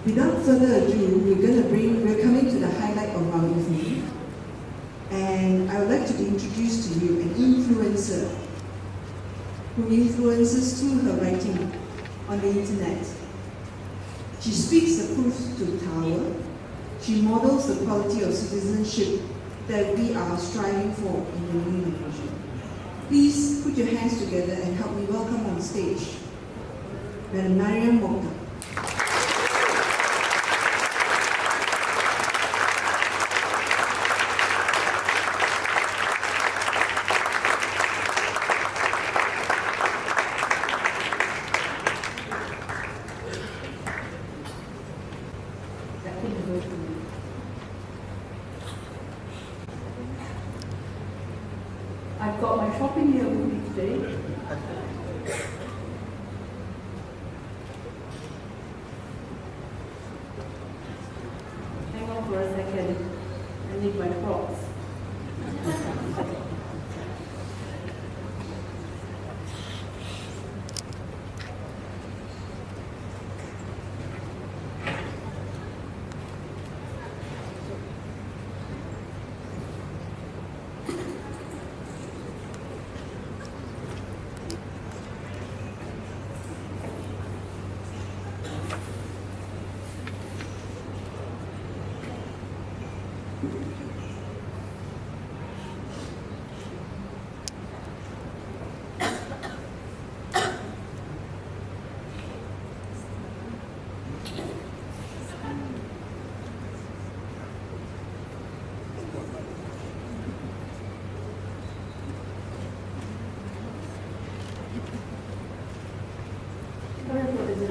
Without further ado, we're coming to the highlight of our evening. And I would like to introduce to you an influencer who influences through her writing on the internet. She speaks the truth to power. She models the quality of citizenship that we are striving for in the new generation. Please put your hands together and help me welcome on stage Madam Mariam Mokhtar. I've got my shopping here with me today. Hang on for a second. I need my props. What is it?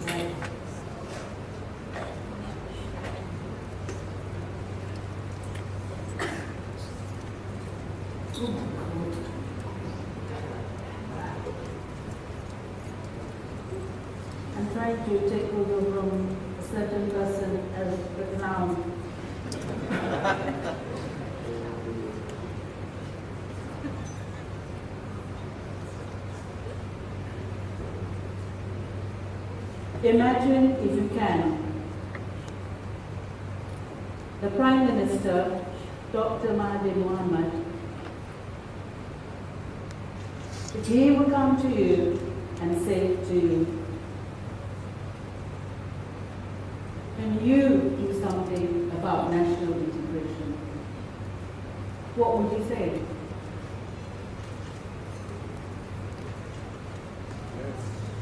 Right. Oh my God. I'm trying to take over from a certain person as a clown. Imagine, if you can, the Prime Minister, Dr. Mahathir Mohamad, if he would come to you and say to you, can you do something about national integration? What would you say?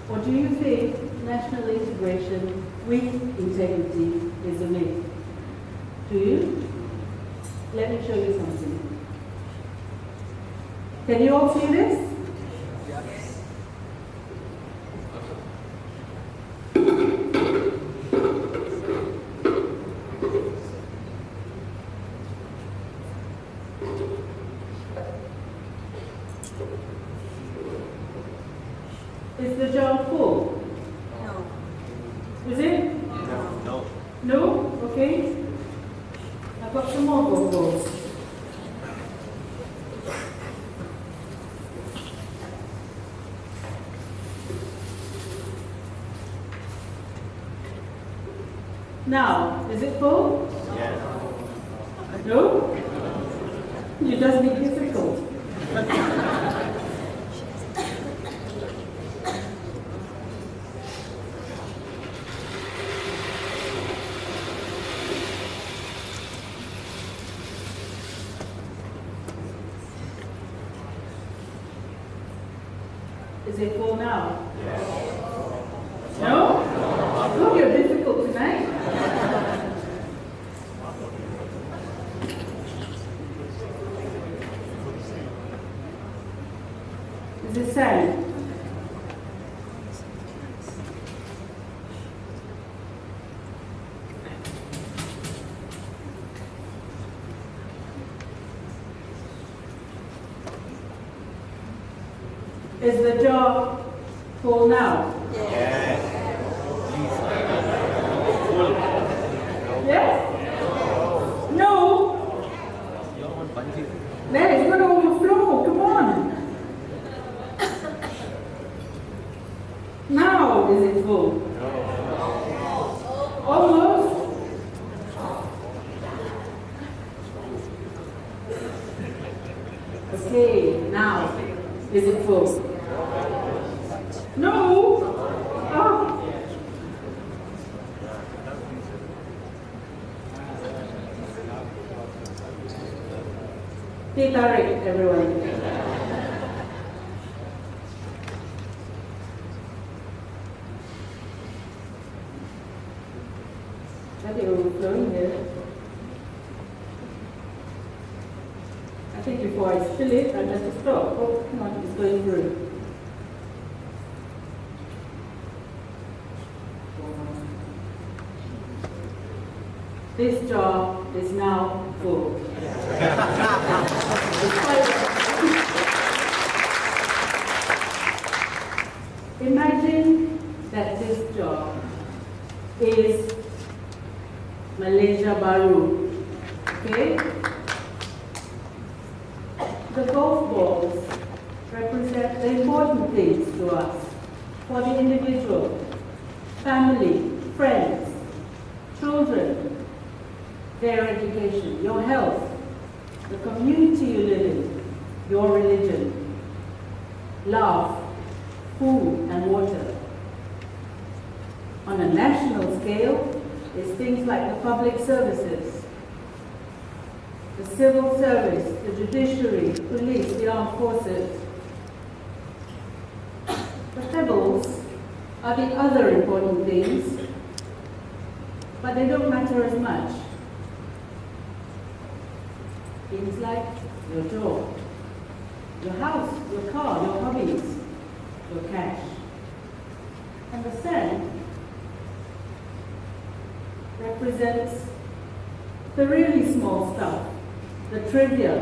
Or do you think national integration with integrity is a myth? Do you? Let me show you something. Can you all see this? Yes. Is the jar full? No. Is it? No. No? Okay. I've got some more bubbles. Now, is it full? Yes. No? It does be difficult. Is it full now? Yes. No? Oh, you're difficult tonight. Is it sand? Is the jar full now? Yes. Yes? No? There, it's going to overflow. Come on. Now is it full? Almost. Okay, now is it full? No. Ah. Teh tarik, everyone. I think overflowing here. I think before I spill it, I have to stop. Oh, come on, it's going through. This jar is now full. Imagine that this jar is Malaysia Baru, okay? The golf balls represent the important things to us, for the individual, family, friends, children, their education, your health, the community you live in, your religion, love, food and water. On a national scale, is things like the public services, the civil service, the judiciary, police, the armed forces. The pebbles are the other important things, but they don't matter as much. Things like your job, your house, your car, your hobbies, your cash. And the sand represents the really small stuff, the trivia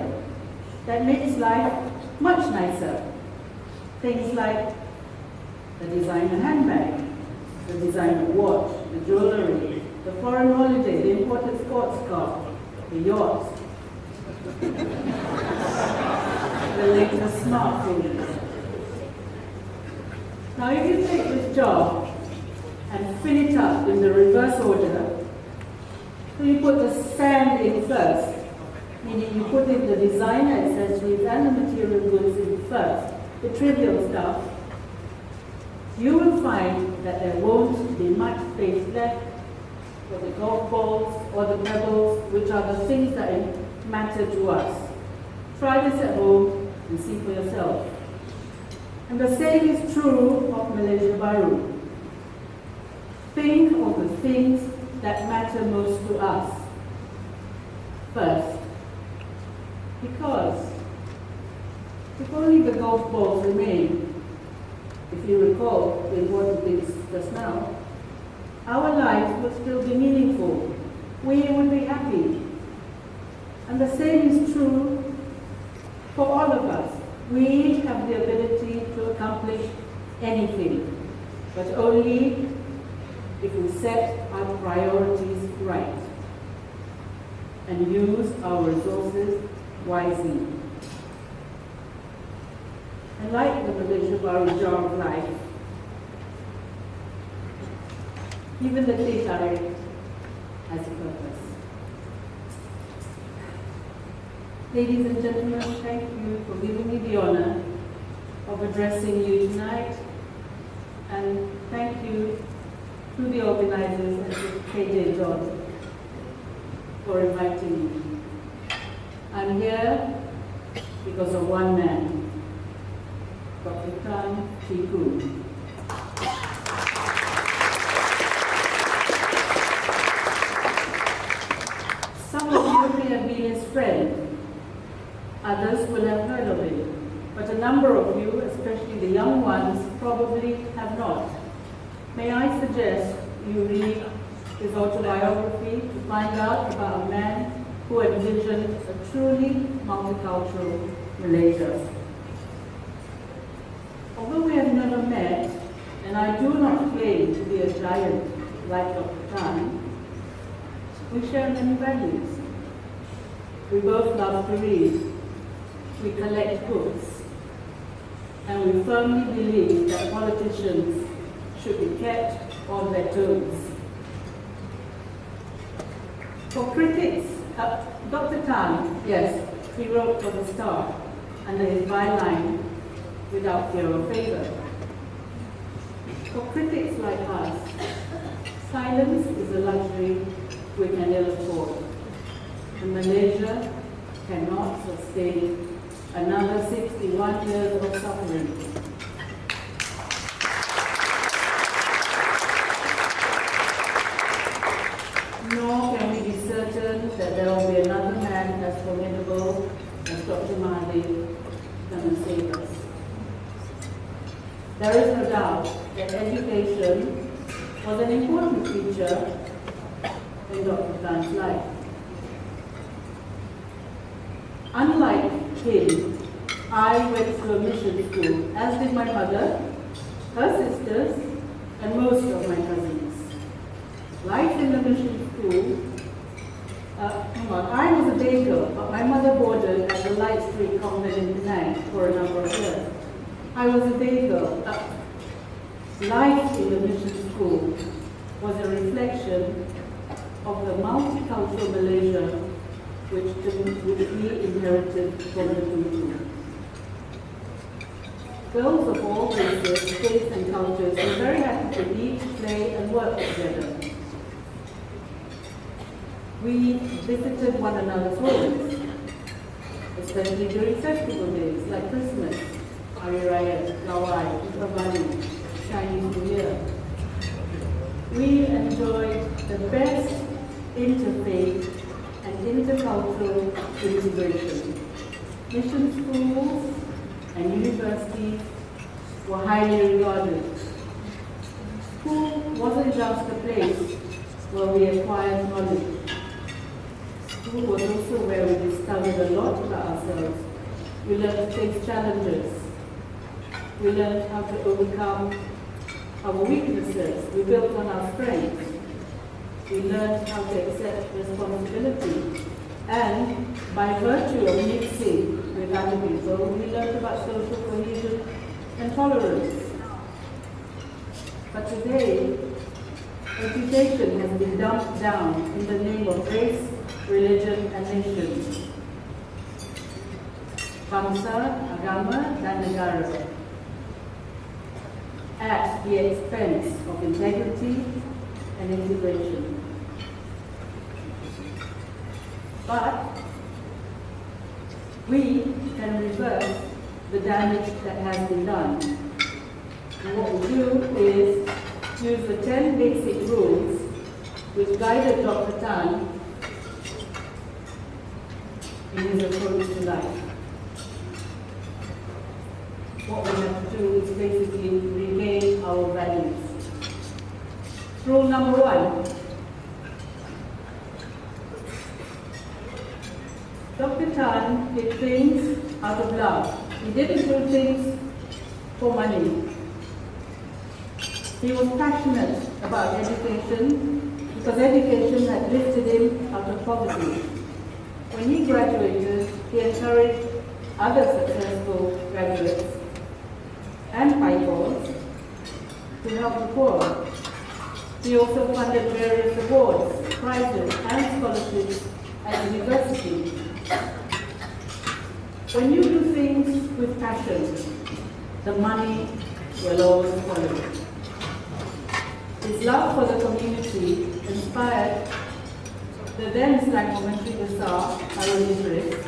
that makes life much nicer. Things like the designer handbag, the designer watch, the jewelry, the foreign holiday, the imported sports car, the yacht, the latest smartphone. Now if you take this jar and fill it up in the reverse order, so you put the sand in first, meaning you put in the designer accessories and the material goods in first, the trivial stuff, you will find that there won't be much space left for the golf balls or the pebbles, which are the things that matter to us. Try this at home and see for yourself. And the same is true of Malaysia Baru. Think of the things that matter most to us first. Because if only the golf balls remain, if you recall the important things just now, our lives would still be meaningful. We would be happy. And the same is true for all of us. We have the ability to accomplish anything, but only if we set our priorities right and use our resources wisely. And like the Malaysia Baru jar of life, even the teh tarik has a purpose. Ladies and gentlemen, thank you for giving me the honor of addressing you tonight, and thank you to the organizers and to KJ John for inviting me. I'm here because of one man, Dr. Khoon. Some of you may have been his friend. Others will have heard of it, but a number of you, especially the young ones, probably have not. May I suggest you read his autobiography to find out about a man who envisioned a truly multicultural Malaysia. Although we have never met, and I do not claim to be a giant like Dr. Khoon, we share many values. We both love to read. We collect books, and we firmly believe that politicians should be kept on their toes. For critics, Dr. Tan, yes, he wrote for the Star under his byline, "Without fear or favor." For critics like us, silence is a luxury we can ill afford, and Malaysia cannot sustain another 61 years of suffering. Nor can we be certain that there will be another man as formidable as Dr. Mahathir can save us. There is no doubt that education was an important feature in Dr. Tan's life. Unlike him, I went to a mission school, as did my mother, her sisters, and most of my cousins. Life in the mission school, I was a day girl, but my mother boarded at the Light Street Convent in Penang for a number of years. I was a day girl. Life in the mission school was a reflection of the multicultural Malaysia which we inherited from the Tutu. Girls of all races, faiths and cultures were very happy to eat, play and work together. We visited one another's homes, especially during festival days like Christmas, Hari Raya, Gawai, Diwali, Chinese New Year. We enjoyed the best interfaith and intercultural integration. Mission schools and universities were highly regarded. School wasn't just a place where we acquired knowledge. School was also where we discovered a lot about ourselves. We learned to face challenges. We learned how to overcome our weaknesses. We built on our strengths. We learned how to accept responsibility. And by virtue of mixing with other people, we learned about social cohesion and tolerance. But today, education has been dumped down in the name of race, religion, and nation. Bangsa, agama, dan negara, at the expense of integrity and integration. But we can reverse the damage that has been done. And what we do is use the 10 basic rules which guided Dr. Tan in his approach to life. What we have to do is basically regain our values. Rule number 1. Dr. Tan did things out of love. He didn't do things for money. He was passionate about education because education had lifted him out of poverty. When he graduated, he encouraged other successful graduates and pupils to help the poor. He also funded various awards, prizes, and scholarships at university. When you do things with passion, the money will always follow. His love for the community inspired the then Islamic Besar, Arun Idris,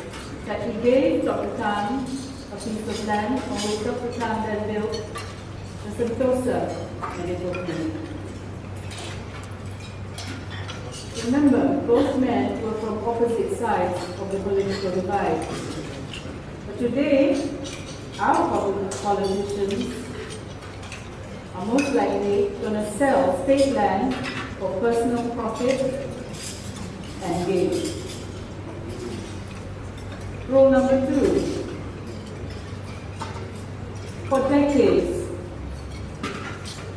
that he gave Dr. Tan a piece of land on which Dr. Tan then built the Sentosa Medical Clinic. Remember, both men were from opposite sides of the political divide. But today, our politicians are most likely going to sell state land for personal profit and gain. Rule number 2. For decades,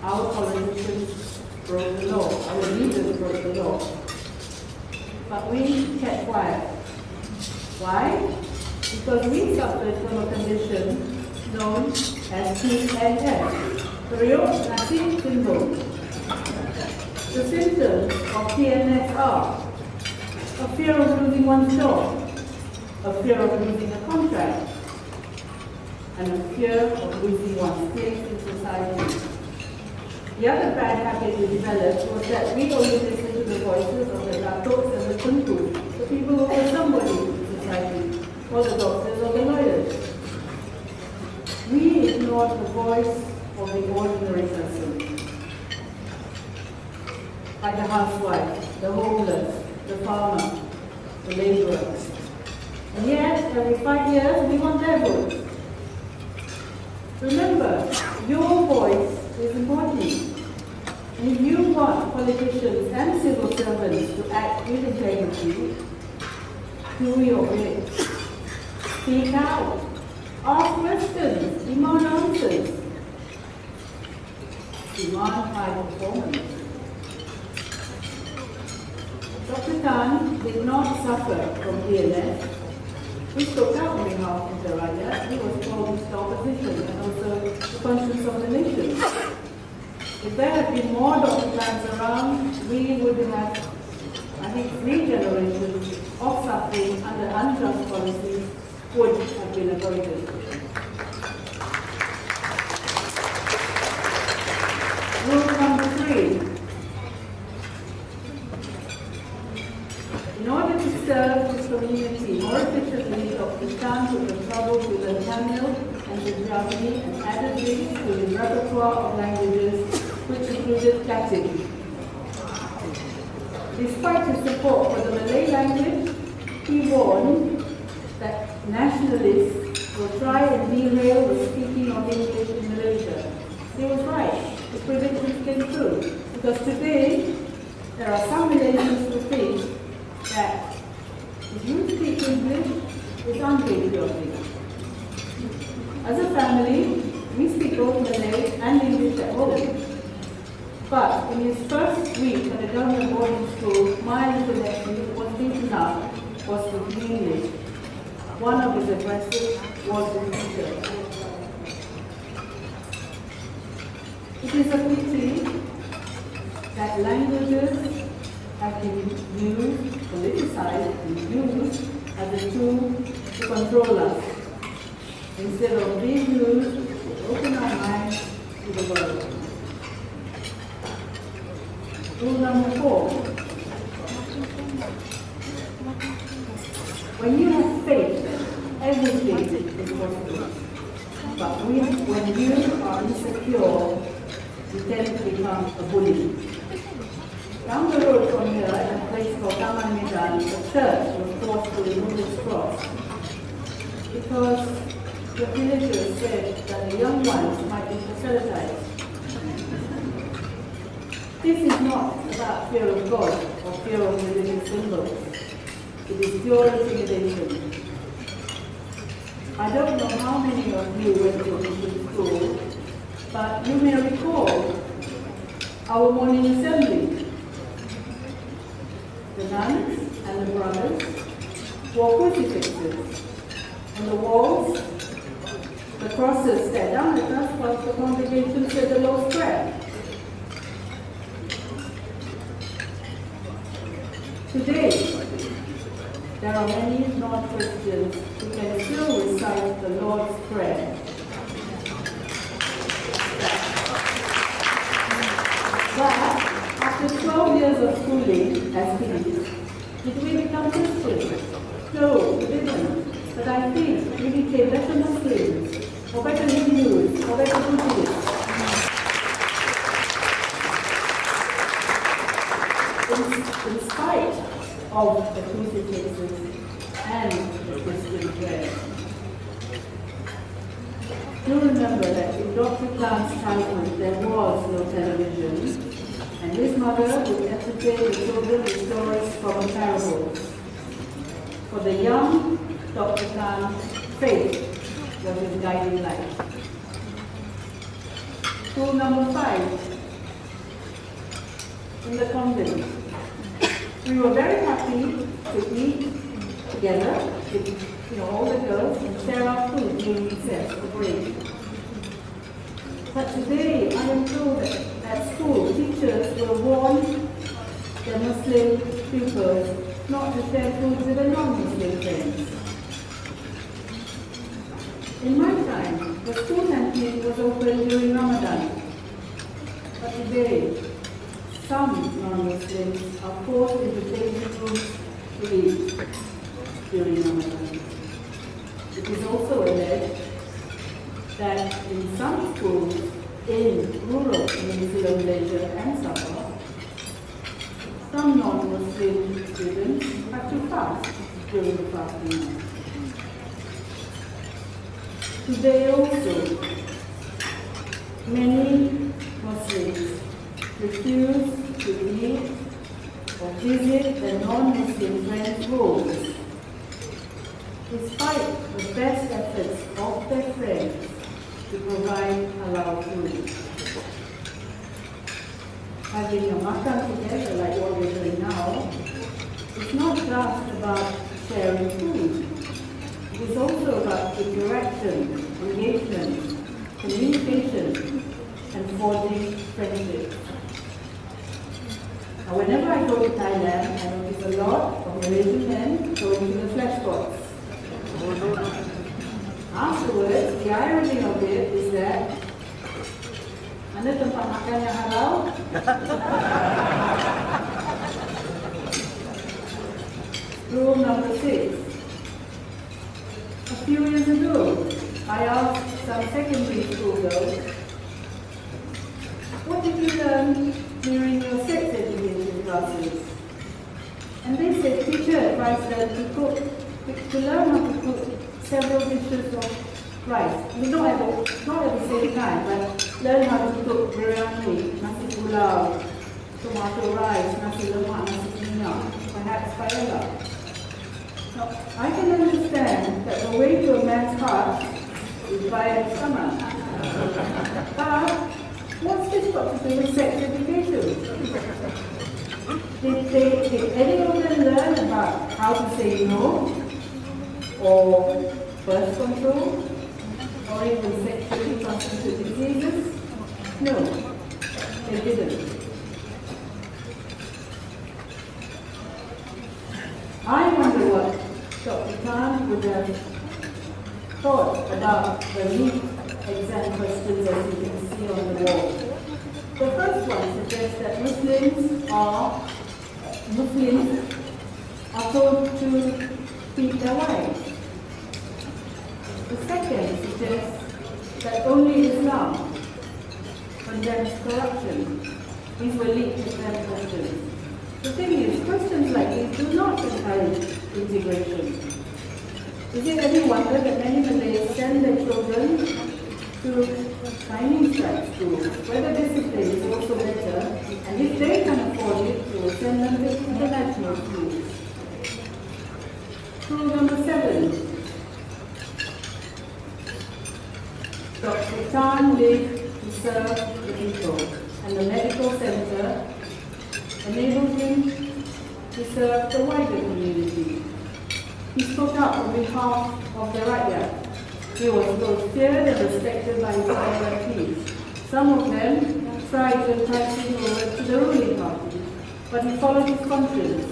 our politicians broke the law, our leaders broke the law. But we kept quiet. Why? Because we suffered from a condition known as TNS, Period nasi syndrome. The symptoms of PNS are a fear of losing one's job, a fear of losing a contract, and a fear of losing one's place in society. The other bad habit we developed was that we only listened to the voices of the datos and the kuntu, the people who were somebody in society, or the doctors or the lawyers. We ignored the voice of the ordinary person, like the housewife, the homeless, the farmer, the laborer. And yet, every 5 years, we want their votes. Remember, your voice is important. And if you want politicians and civil servants to act with integrity, do your bit. Speak out. Ask questions. Demand answers. Demand high performance. Dr. Khan did not suffer from PNS. He spoke out on behalf of the Raja. He was called to opposition and also the conscience of the nation. If there had been more Dr. Khans around, we would have, I think, 3 generations of suffering under unjust policies would have been avoided. Rule number 3. In order to serve his community more efficiently, Dr. Khan took the trouble to learn Tamil and Punjabi and added this to his repertoire of languages, which included Latin. Despite his support for the Malay language, he warned that nationalists will try and derail the speaking of English in Malaysia. He was right. His predictions came true. Because today, there are some Malaysians who think that if you speak English, it's unpatriotic. As a family, we speak both Malay and English at home. But in his first week at a government boarding school, my little nephew was beaten up was speaking English. One of his addresses was the teacher. It is a pity that languages have been used, politicized, and used as a tool to control us, instead of being used to open our minds to the world. Rule number 4. When you have faith, everything is possible. But when you are insecure, you tend to become a bully. Down the road from here, at a place called Taman Medan, the church was forced to remove its cross because the villagers said that the young ones might be proselytized. This is not about fear of God or fear of religious symbols. It is pure intimidation. I don't know how many of you went to Christian school, but you may recall our morning assembly. The nuns and the brothers wore crucifixes. On the walls, the crosses stared down at us whilst the congregation said the Lord's Prayer. Today, there are many non-Christians who can still recite the Lord's Prayer. But after 12 years of schooling as kids, did we become Christians? No, we didn't. But I think we became better Muslims, or better Hindus, or better Buddhists. In spite of the crucifixes and the Christian prayer. Do remember that in Dr. Khan's childhood there was no television, and his mother would entertain the children with stories from a parable. For the young Dr. Khan, faith was his guiding light. Rule number 5. In the convent, we were very happy to eat together with all the girls and share our food during recess or break. But today, I am told that at school, teachers will warn their Muslim pupils not to share food with their non-Muslim friends. In my time, the school canteen was open during Ramadan. But today, some non-Muslims are forced into changing rooms to eat during Ramadan. It is also alleged that in some schools in rural Peninsula Malaysia and Sabah, some non-Muslim students have to fast during the fasting month. Today also, many Muslims refuse to eat or visit their non-Muslim friends' homes, despite the best efforts of their friends to provide halal food. Having a makan together like what we're doing now is not just about sharing food. It is also about interaction, engagement, communication, and forging friendships. Now, whenever I go to Thailand, I notice a lot of Malaysian men going to the flesh pots. Afterwards, the irony of it is that mana tempat makan yang halal? Rule number 6. A few years ago, I asked some secondary school girls, what did you learn during your sex education classes? And they said, teacher advised them to learn how to cook several dishes of rice. I mean, not at the same time, but learn how to cook biryani, nasi pulau, tomato rice, nasi lemak, nasi minyak, perhaps paella. Now, I can understand that the way to a man's heart is via the stomach. But what's this got to do with sex education? Did any of them learn about how to say no, or birth control, or even sexually transmitted diseases? No, they didn't. I wonder what Dr. Khan would have thought about the NEET exam questions as you can see on the wall. The first one suggests that Muslims are told to beat their wives. The second suggests that only Islam condemns corruption. These were leaked exam questions. The thing is, questions like these do not encourage integration. Is it any wonder that many Malays send their children to Chinese type schools, where the discipline is also better, and if they can afford it, they will send them to international schools. Rule number 7. Dr. Tan lived to serve the people, and the medical center enabled him to serve the wider community. He spoke up on behalf of the rakyat. He was both feared and respected by his fellow peers. Some of them tried to entice him over to the ruling party, but he followed his conscience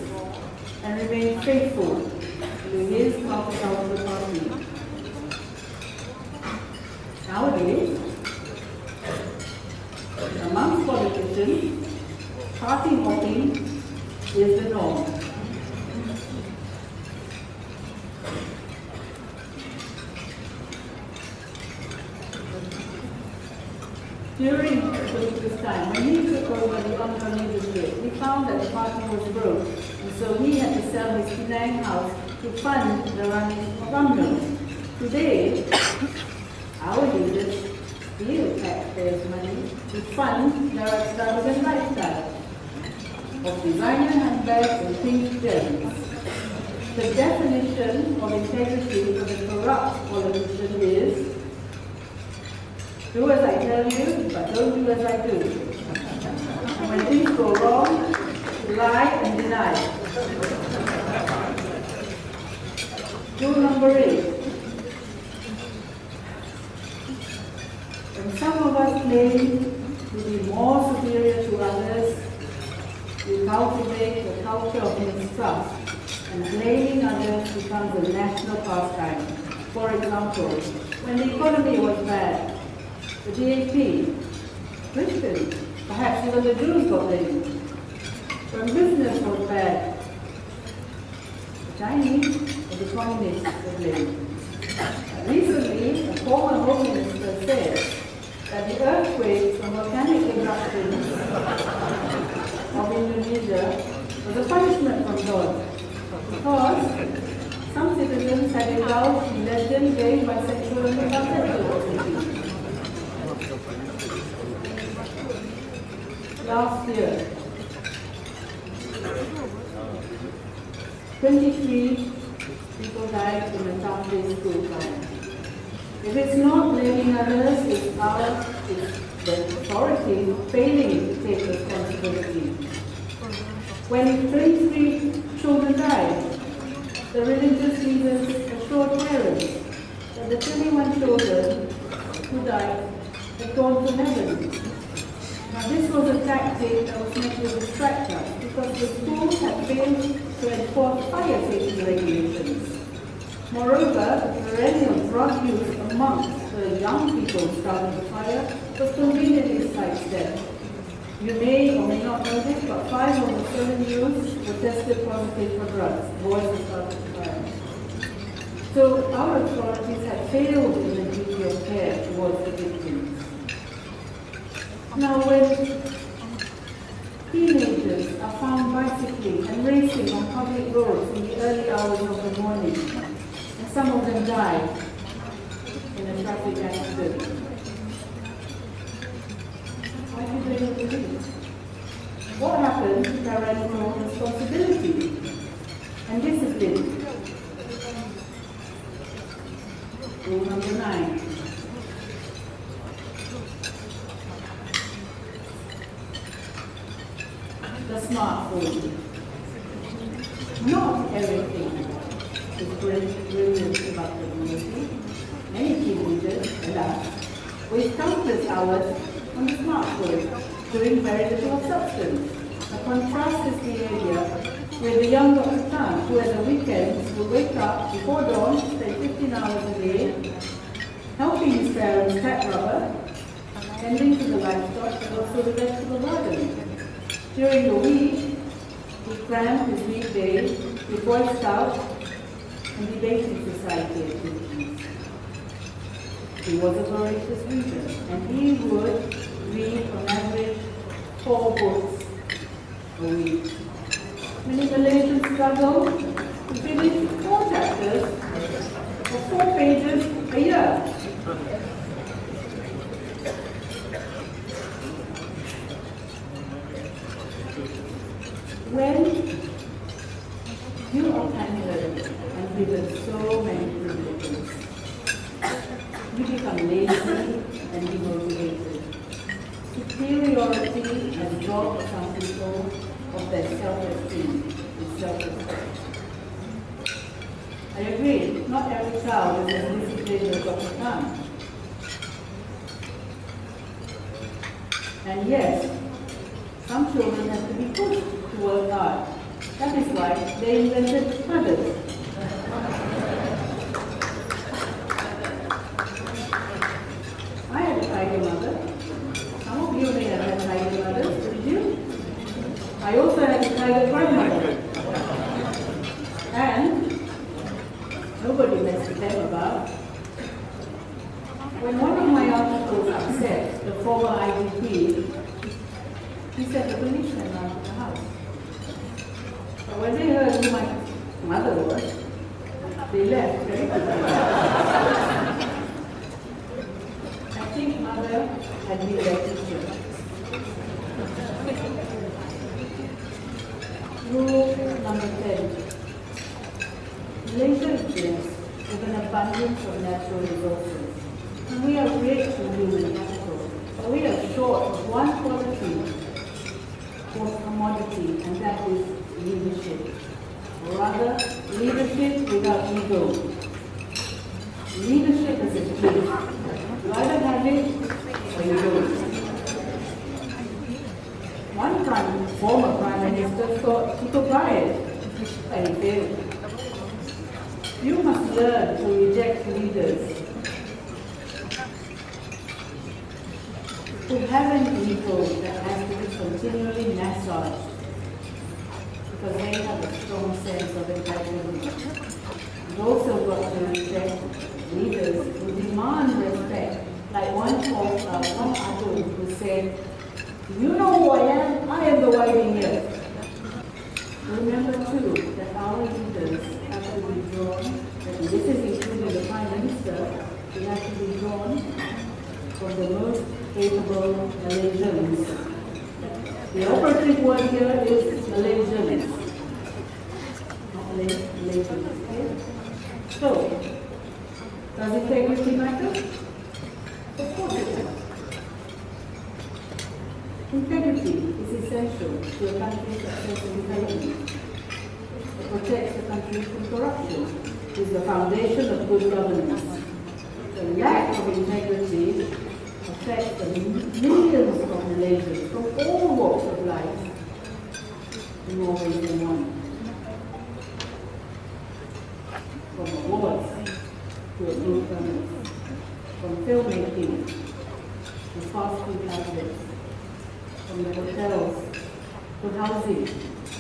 and remained faithful to his multicultural party. Nowadays, amongst politicians, party hopping is the norm. During this time, when he took over the Umrah leadership, he found that the party was broke, and so he had to sell his Penang house to fund the running of Umrah. Today, our leaders steal taxpayers' money to fund their extravagant lifestyle of designer handbags and pink gems. The definition of integrity for the corrupt politician is do as I tell you, but don't do as I do. And when things go wrong, lie and deny. Rule number 8. When some of us claim to be more superior to others, you cultivate a culture of mistrust, and blaming others becomes a national pastime. For example, when the economy was bad, the DAP, Christians, perhaps even the Jews got blamed. When business was bad, the Chinese or the communists were blamed. Recently, a former Home Minister said that the earthquakes and volcanic eruptions of Indonesia was a punishment from God because some citizens had indulged in lesbian, gay, bisexual and pansexual activities. Last year, 23 people died in a town-based school fire. If it's not blaming others, it's the authority failing to take responsibility. When 23 children died, the religious leaders assured parents that the 21 children who died had gone to heaven. Now this was a tactic that was meant to distract us because the schools had failed to enforce fire safety regulations. Moreover, the perennial drug use amongst the young people starting the fire was conveniently sidestepped. You may or may not know this, but 5 of the 7 youths were tested positive for drugs. Boys who started the fire. So our authorities had failed in the duty of care towards the victims. Now when teenagers are found bicycling and racing on public roads in the early hours of the morning, and some of them die in a traffic accident, why do they not believe? What happens to parental responsibility and discipline? Rule number 9. The smartphone. Not everything is brilliant about technology. Many teenagers, alas, waste countless hours on the smartphone, doing very little of substance. I contrast this behavior with the young Dr. Tan, who at the weekends will wake up before dawn, spend 15 hours a day, helping his parents cut rubber, tending to the livestock and also the vegetable garden. During the week, he crammed his weekdays with Boy Scout and debating society activities. He was a voracious reader, and he would read on average 4 books a week. Many Malaysians struggle to finish 4 chapters or 4 pages a year. When you are pampered and given so many privileges, you become lazy and demotivated. Superiority has robbed some people of their self-esteem and self-respect. I agree, not every child is as disciplined as Dr. Khan. And yes, some children have to be pushed to work hard. That is why they invented mothers. I had a tiger mother. Some of you may have had tiger mothers, did you? I also had a tiger grandmother. And nobody messed with them about. When one of my articles upset the former IDP, he said the policeman out of the house. But when they heard who my mother was, they left very quickly. I think mother had been their teacher. Rule number 10. Malaysia is blessed with an abundance of natural resources. And we are rich in human capital, but we are short of one quality or commodity, and that is leadership. Or rather, leadership without ego. Leadership is a gift. You either have it or you don't. One former prime minister thought he could buy it, and he failed. You must learn to reject leaders who have an ego that has to be continually massaged because they have a strong sense of entitlement. You've also got to reject leaders who demand respect, like one adult who said, "You know who I am the white Indian." Remember too that our leaders have to be drawn, and this is including the Prime Minister, they have to be drawn from the most capable Malaysians. The operative word here is Malaysians, not Malaysians. Okay? So, does integrity matter? Of course it does. Integrity is essential to a country's success and development. It protects the country from corruption. It is the foundation of good governance. The lack of integrity affects the millions of Malaysians from all walks of life in more ways than one. From awards to a group governance, from filmmaking to fast food outlets, from the hotels to housing,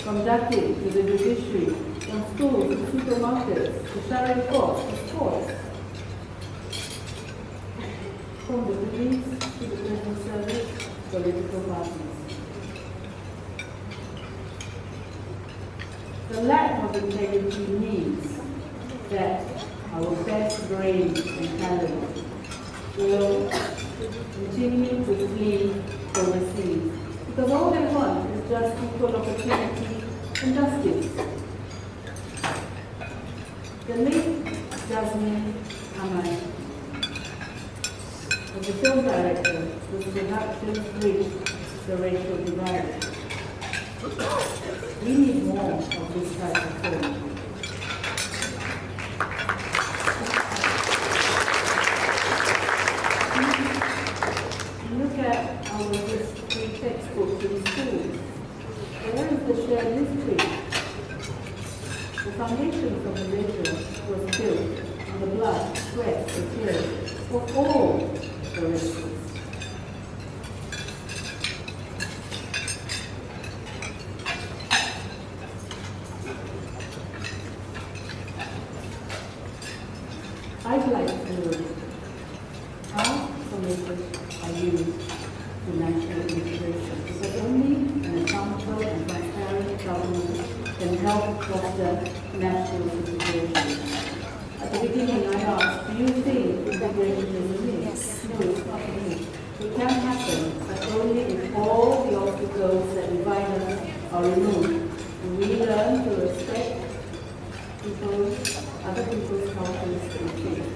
from ducking to the judiciary, from schools to supermarkets to sharing courts to sports, from the police to the prison service, political parties. The lack of integrity means that our best brains and talent will continue to flee overseas because all they want is just equal opportunity and justice. The late Jasmine Ahmad was the film director whose productions bridged the racial divide. We need more of this type of film. Look at our history textbooks in schools. Where is the shared history? The foundation for Malaysia was built on the blood, sweat, and tears of all the races. I'd like to know how committed are you to national integration? Because only an accountable and transparent government can help foster national integration. At the beginning I asked, do you think integration is a myth? Yes. No, it's not a myth. It can happen, but only if all the obstacles that divide us are removed. And we learn to respect other people's cultures and faith.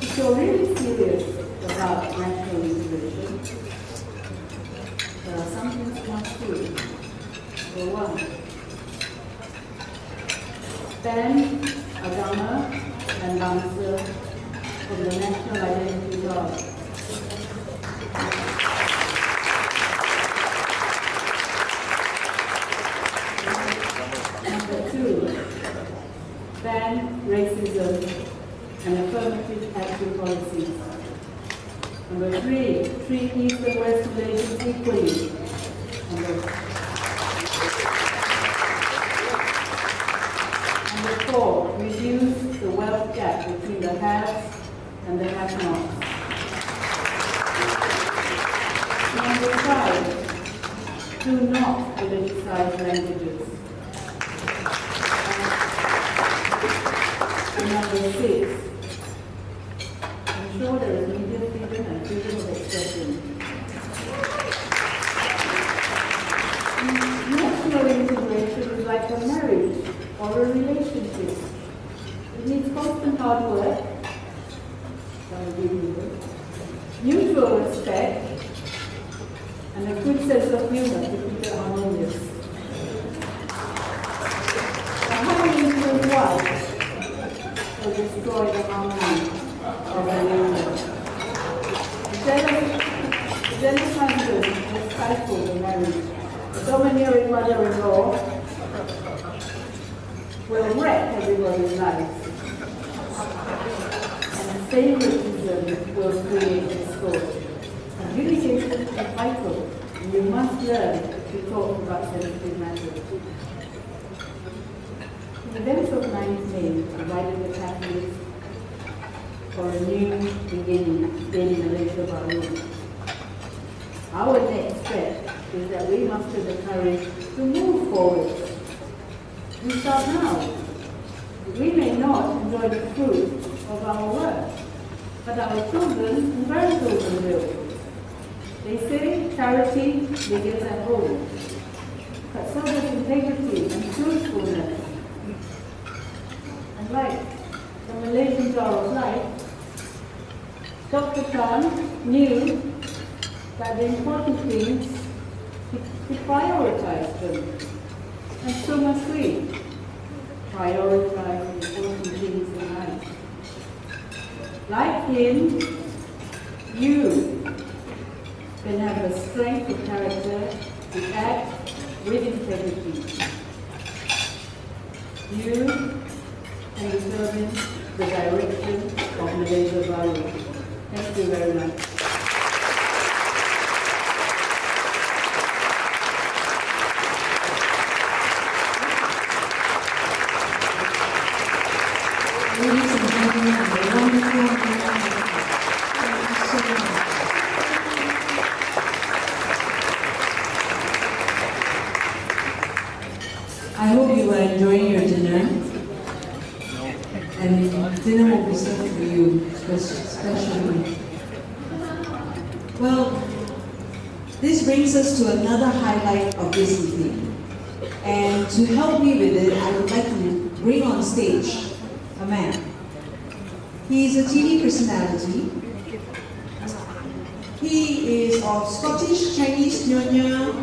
If you're really serious about national integration, there are some things you must do. Number one, ban agama and bangsa from the national identity law. Number two, ban racism and affirmative action policies. Number three, treat East and West Malaysians equally. Number four, reduce the wealth gap between the haves and the have-nots. Number five, do not politicize languages. And number six, ensure there is media freedom and freedom of expression. National integration is like a marriage or a relationship. It needs constant hard work, mutual respect, and a good sense of humor to keep it harmonious. Now, how do you influence what? Will destroy the harmony of a union. Jealous husband will stifle the marriage. domineering mother-in-law will wreck everybody's lives. And favoritism will create discord. Communication is vital. You must learn to talk about sensitive matters. The events of 9th May provided the catalyst for a new beginning in Malaysia Baru. Our next step is that we muster the courage to move forward. We start now. We may not enjoy the fruit of our work, but our children and grandchildren will. They say charity begins at home, but so does integrity and truthfulness. And like the Malaysian jar of life, Dr. Khan knew that the important things, he prioritized them. And so must we prioritize the important things in life. Like him, you can have the strength of character to act with integrity. You can determine the direction of Malaysia Baru. Thank you very much. Ladies and gentlemen, a wonderful thank you so much. I hope you are enjoying your dinner. And dinner will be served for you, especially. Well, this brings us to another highlight of this evening. And to help me with it, I would like to bring on stage a man. He is a TV personality. He is of Scottish, Chinese, Nyonya,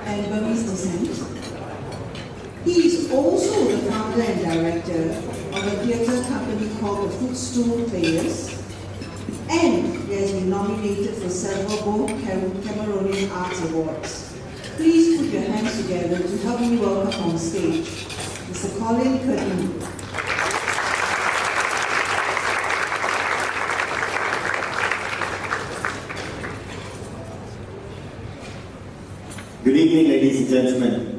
and Burmese descent. He is also the founder and director of a theatre company called the Footstool Players, and he has been nominated for several both Cameroonian Arts Awards. Please put your hands together to help me welcome on stage Mr. Khoon. Good evening, ladies and gentlemen.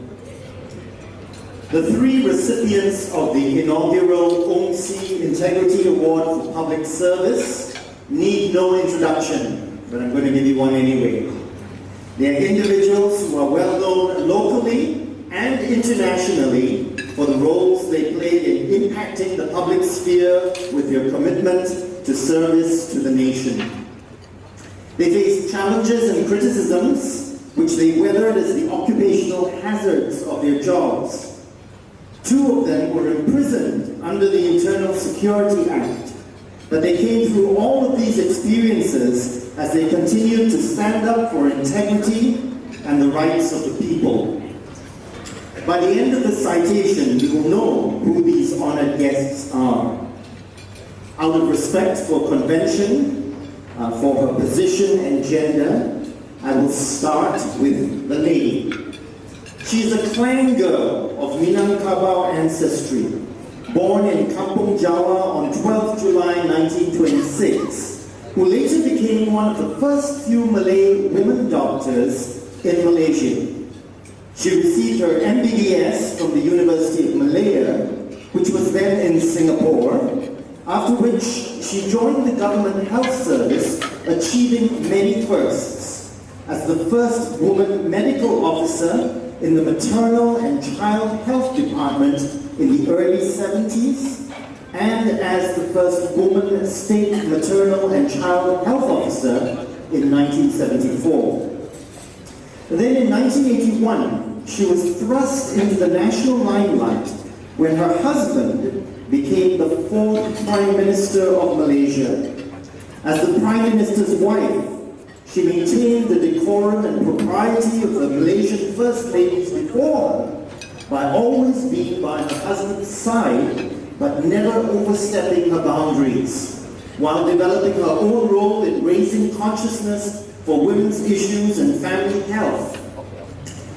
The three recipients of the inaugural OMSI Integrity Award for Public Service need no introduction, but I'm going to give you one anyway. They are individuals who are well known locally and internationally for the roles they played in impacting the public sphere with their commitment to service to the nation. They faced challenges and criticisms which they weathered as the occupational hazards of their jobs. Two of them were imprisoned under the Internal Security Act, but they came through all of these experiences as they continued to stand up for integrity and the rights of the people. By the end of the citation, you will know who these honored guests are. Out of respect for convention, for her position and gender, I will start with the lady. She is a clan girl of Minangkabau ancestry, born in Kampung Jawa on 12 July 1926, who later became one of the first few Malay women doctors in Malaysia. She received her MBBS from the University of Malaya, which was then in Singapore, after which she joined the government health service, achieving many firsts as the first woman medical officer in the maternal and child health department in the early 70s, and as the first woman state maternal and child health officer in 1974. Then in 1981, she was thrust into the national limelight when her husband became the fourth Prime Minister of Malaysia. As the Prime Minister's wife, she maintained the decorum and propriety of the Malaysian First Ladies before her by always being by her husband's side, but never overstepping her boundaries, while developing her own role in raising consciousness for women's issues and family health.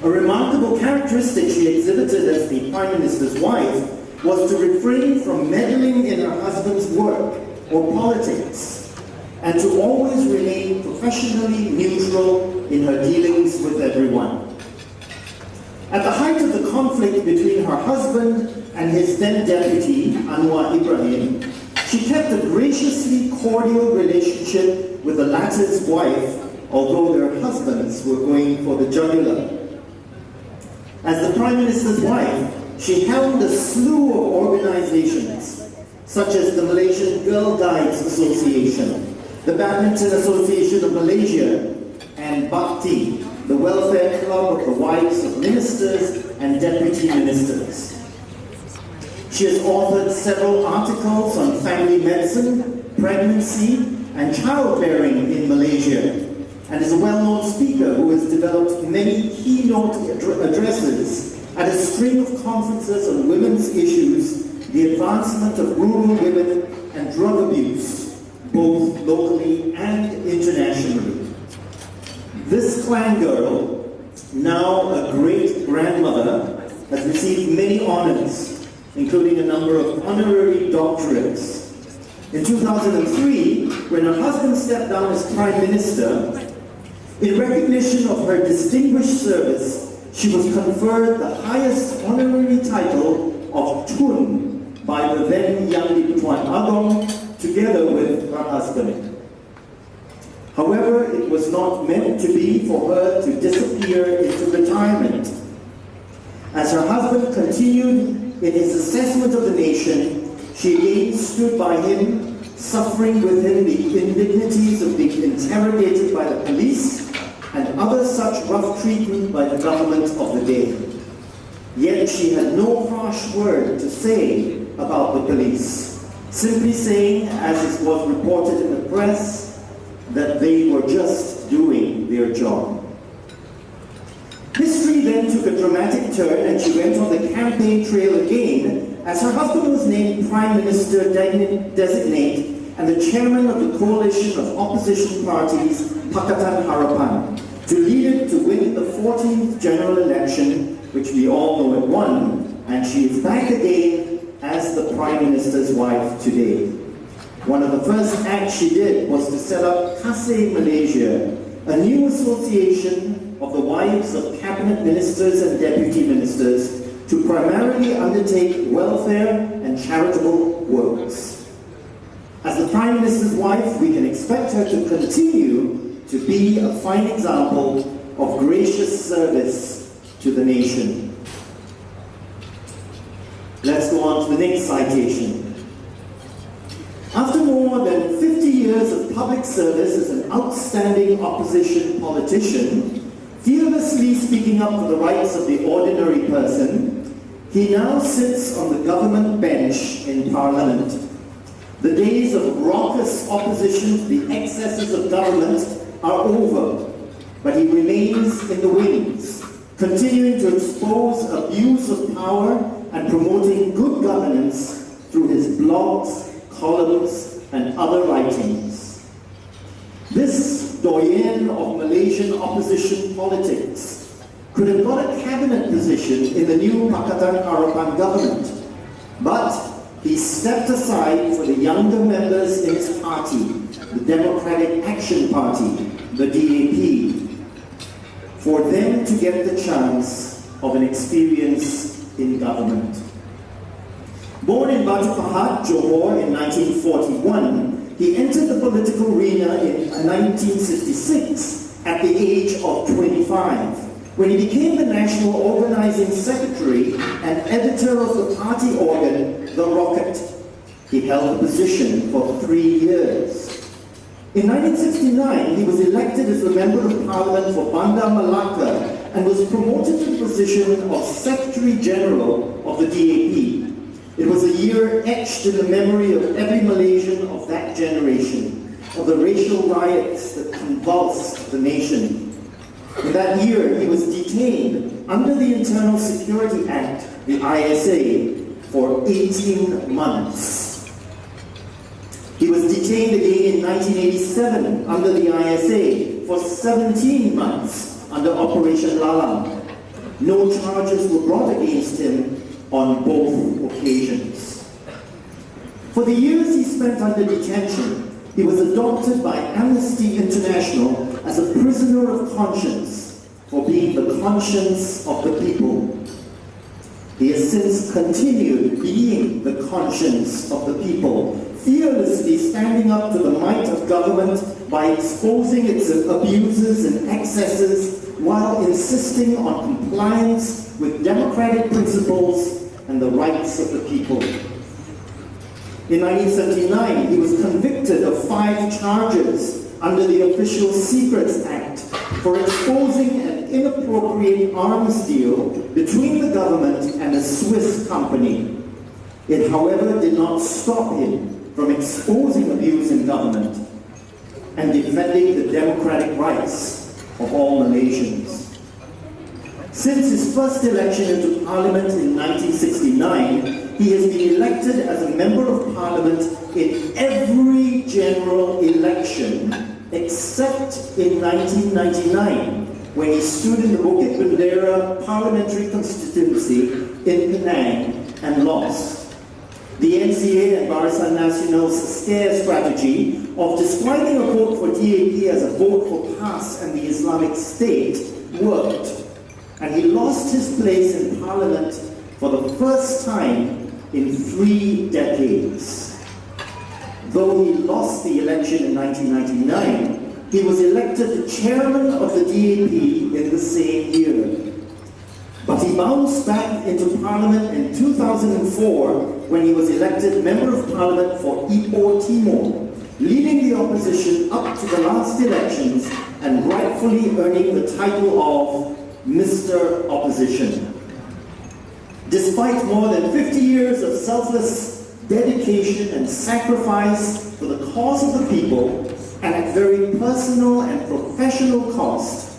A remarkable characteristic she exhibited as the Prime Minister's wife was to refrain from meddling in her husband's work or politics, and to always remain professionally neutral in her dealings with everyone. At the height of the conflict between her husband and his then deputy, Anwar Ibrahim, she kept a graciously cordial relationship with the latter's wife, although their husbands were going for the jugular. As the Prime Minister's wife, she helmed a slew of organizations, such as the Malaysian Girl Guides Association, the Badminton Association of Malaysia, and Bhakti, the welfare club of the wives of ministers and deputy ministers. She has authored several articles on family medicine, pregnancy, and childbearing in Malaysia, and is a well-known speaker who has developed many keynote addresses at a string of conferences on women's issues, the advancement of rural women, and drug abuse, both locally and internationally. This clan girl, now a great-grandmother, has received many honors, including a number of honorary doctorates. In 2003, when her husband stepped down as Prime Minister, in recognition of her distinguished service, she was conferred the highest honorary title of Tun by the then Yang di-Pertuan Agong, together with her husband. However, it was not meant to be for her to disappear into retirement. As her husband continued in his assessment of the nation, she again stood by him, suffering with him the indignities of being interrogated by the police and other such rough treatment by the government of the day. Yet she had no harsh word to say about the police, simply saying, as it was reported in the press, that they were just doing their job. History then took a dramatic turn and she went on the campaign trail again as her husband was named Prime Minister Designate and the chairman of the coalition of opposition parties, Pakatan Harapan, to lead it to win the 14th general election, which we all know it won, and she is back again as the Prime Minister's wife today. One of the first acts she did was to set up Kasih Malaysia, a new association of the wives of cabinet ministers and deputy ministers to primarily undertake welfare and charitable works. As the Prime Minister's wife, we can expect her to continue to be a fine example of gracious service to the nation. Let's go on to the next citation. After more than 50 years of public service as an outstanding opposition politician, fearlessly speaking up for the rights of the ordinary person, he now sits on the government bench in Parliament. The days of raucous opposition to the excesses of government are over, but he remains in the wings, continuing to expose abuse of power and promoting good governance through his blogs, columns, and other writings. This doyen of Malaysian opposition politics could have got a cabinet position in the new Pakatan Harapan government, but he stepped aside for the younger members in his party, the Democratic Action Party, the DAP, for them to get the chance of an experience in government. Born in Batu Pahat, Johor in 1941, he entered the political arena in 1966 at the age of 25, when he became the National Organizing Secretary and editor of the party organ, The Rocket. He held the position for 3 years. In 1969, he was elected as the Member of Parliament for Bandar Melaka and was promoted to the position of Secretary General of the DAP. It was a year etched in the memory of every Malaysian of that generation, of the racial riots that convulsed the nation. In that year, he was detained under the Internal Security Act, the ISA, for 18 months. He was detained again in 1987 under the ISA for 17 months under Operation Lalang. No charges were brought against him on both occasions. For the years he spent under detention, he was adopted by Amnesty International as a prisoner of conscience for being the conscience of the people. He has since continued being the conscience of the people, fearlessly standing up to the might of government by exposing its abuses and excesses while insisting on compliance with democratic principles and the rights of the people. In 1979, he was convicted of 5 charges under the Official Secrets Act for exposing an inappropriate arms deal between the government and a Swiss company. It, however, did not stop him from exposing abuse in government and defending the democratic rights of all Malaysians. Since his first election into Parliament in 1969, he has been elected as a Member of Parliament in every general election except in 1999, when he stood in the Bukit Bendera parliamentary constituency in Penang and lost. The NCA and Barisan Nasional's scare strategy of describing a vote for DAP as a vote for PAS and the Islamic State worked, and he lost his place in Parliament for the first time in 3 decades. Though he lost the election in 1999, he was elected chairman of the DAP in the same year. But he bounced back into Parliament in 2004 when he was elected Member of Parliament for Ipoh Timur, leading the opposition up to the last elections and rightfully earning the title of Mr. Opposition. Despite more than 50 years of selfless dedication and sacrifice for the cause of the people, and at very personal and professional cost,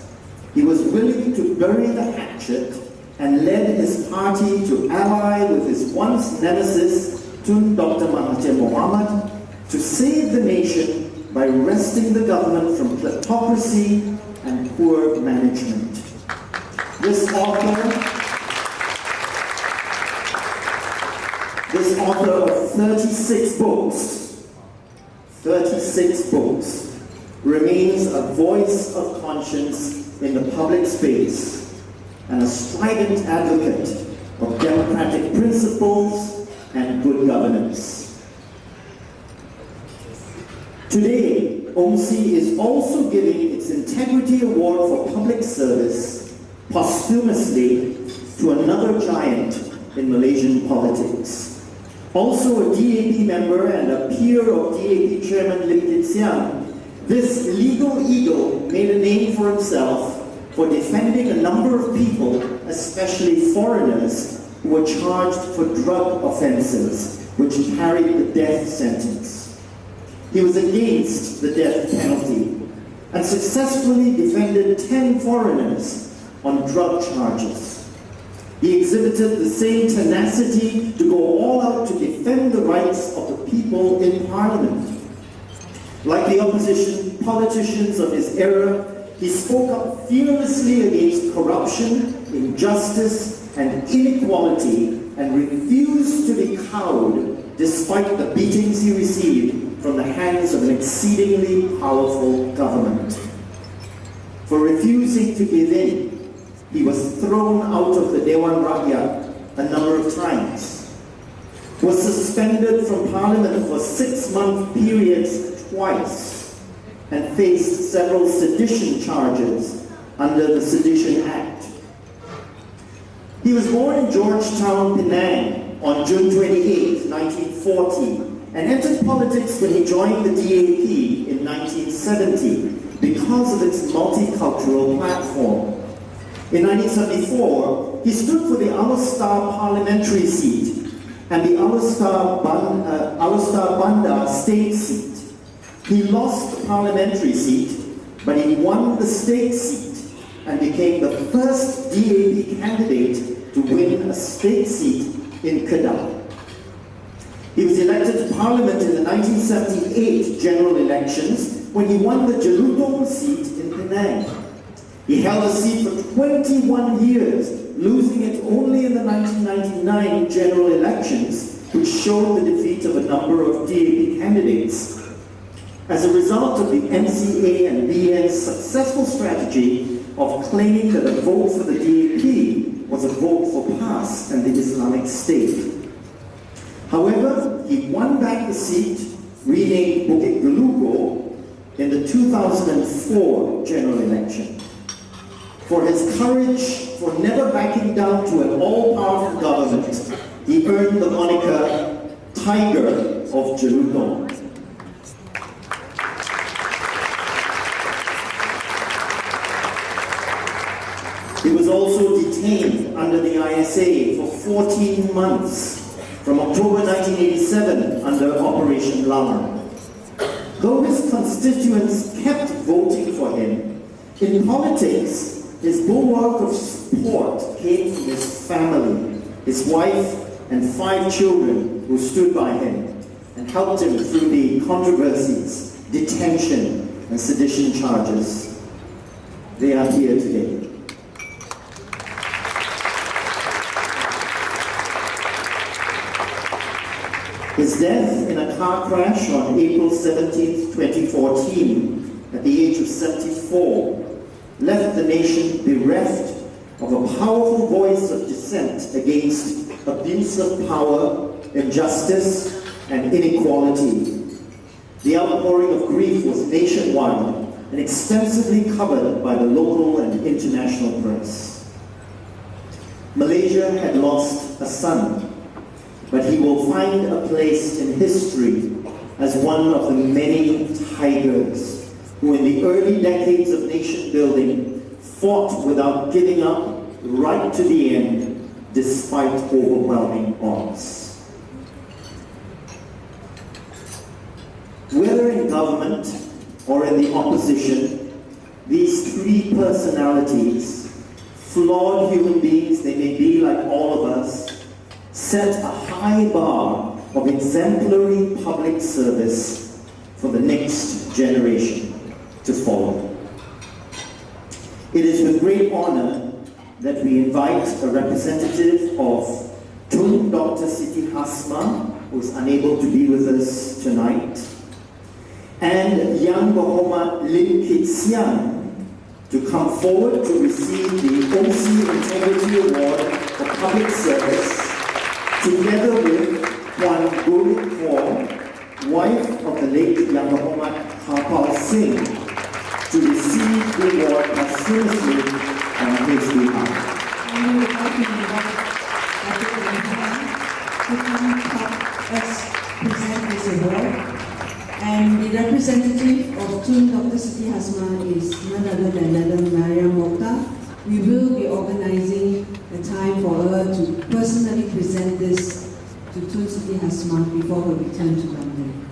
he was willing to bury the hatchet and led his party to ally with his once nemesis, Tun Dr. Mahathir Mohamad, to save the nation by wresting the government from kleptocracy and poor management. This author of 36 books, remains a voice of conscience in the public space and a strident advocate of democratic principles and good governance. Today, OMSI is also giving its Integrity Award for Public Service posthumously to another giant in Malaysian politics. Also a DAP member and a peer of DAP Chairman Lim Kit Siang, this legal eagle made a name for himself for defending a number of people, especially foreigners, who were charged for drug offenses, which carried the death sentence. He was against the death penalty and successfully defended 10 foreigners on drug charges. He exhibited the same tenacity to go all out to defend the rights of the people in Parliament. Like the opposition politicians of his era, he spoke up fearlessly against corruption, injustice, and inequality, and refused to be cowed despite the beatings he received from the hands of an exceedingly powerful government. For refusing to give in, he was thrown out of the Dewan Rakyat a number of times, was suspended from Parliament for 6-month periods twice, and faced several sedition charges under the Sedition Act. He was born in Georgetown, Penang on June 28, 1940, and entered politics when he joined the DAP in 1970 because of its multicultural platform. In 1974, he stood for the Alor parliamentary seat and the Alor Bandar state seat. He lost the parliamentary seat, but he won the state seat and became the first DAP candidate to win a state seat in Kedah. He was elected to Parliament in the 1978 general elections when he won the Jelutong seat in Penang. He held the seat for 21 years losing it only in the 1999 general elections, which showed the defeat of a number of DAP candidates. As a result of the MCA and BN's successful strategy of claiming that a vote for the DAP was a vote for PAS and the Islamic State. However, he won back the seat, renamed Bukit Gelugo, in the 2004 general election. For his courage for never backing down to an all-powerful government, he earned the moniker Tiger of Jelutong. He was also detained under the ISA for 14 months from October 1987 under Operation Lamar. Though his constituents kept voting for him, in politics, his bulwark of support came from his family, his wife and 5 children who stood by him and helped him through the controversies, detention and sedition charges. They are here today. His death in a car crash on April 17, 2014, at the age of 74, left the nation bereft of a powerful voice of dissent against abuse of power, injustice, and inequality. The outpouring of grief was nationwide and extensively covered by the local and international press. Malaysia had lost a son, but he will find a place in history as one of the many tigers who in the early decades of nation building fought without giving up right to the end despite overwhelming odds. Whether in government or in the opposition, these 3 personalities, flawed human beings they may be like all of us, set a high bar of exemplary public service for the next generation to follow. It is with great honor that we invite a representative of Tun Dr. Siti Hasma, who is unable to be with us tonight, and Yang Muhammad Lim Kit Siang to come forward to receive the OC Integrity Award for Public Service, together with Khoon Khoon, wife of the late Yang Muhammad Harpal Singh, to receive the award posthumously on his behalf. And we would like to invite Dr. to come help us present this award. And the representative of Tun Dr. Siti Hasma is none other than Madam Maria Mokhtar. We will be organizing a time for her to personally present this to Tun Siti Hasma before her return to London.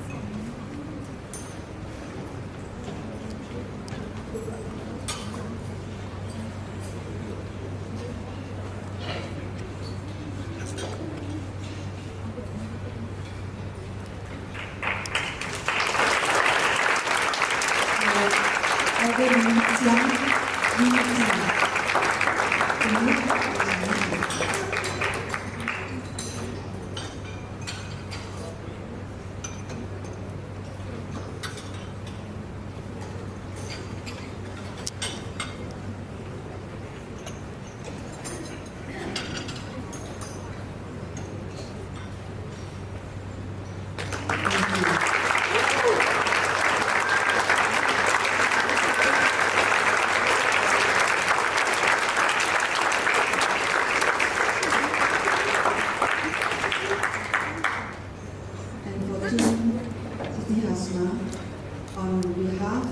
On behalf of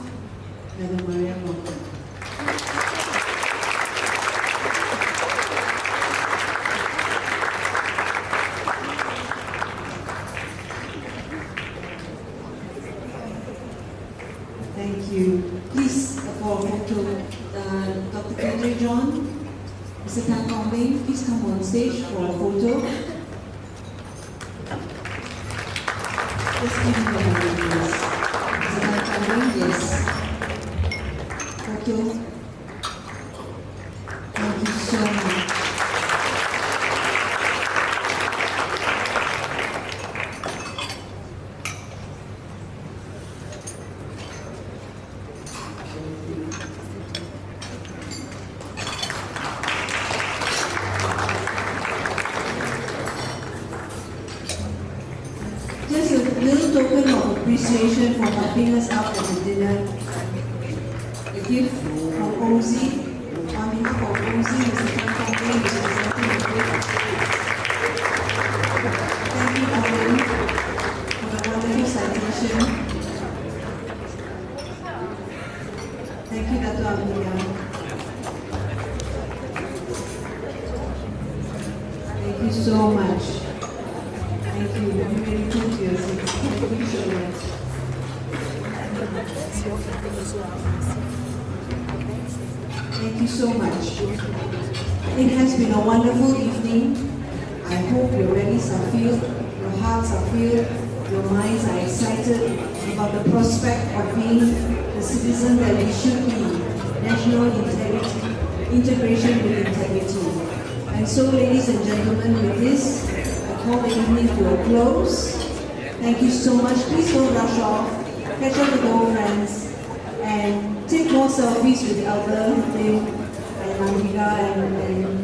Madam Maria Mokhtar. Thank you. Please, for a photo, Dr. KJ John, Mr. Tan Kong Beng, please come on stage for a photo. Just give me the hand, please. Mr. Tan Kong Beng, yes. Photo. Thank you so much. appreciation for helping us out at the dinner. A gift from Ozzy. On behalf of Ozzy, Mr. Tan Fong Wei is presenting a gift. Thank you, Owen, for the wonderful citation. Thank you, Dr. Amelia. Thank you so much. Thank you. You really took your seat. Thank you so much. Thank you so much. It has been a wonderful evening. I hope your bellies are filled, your hearts are filled, your minds are excited about the prospect of being the citizen that we should be. National integrity, integration with integrity. And so, ladies and gentlemen, with this, I call the evening to a close. Thank you so much. Please don't rush off. Catch up with old friends and take more selfies with Elder, Lim, and Mandiga and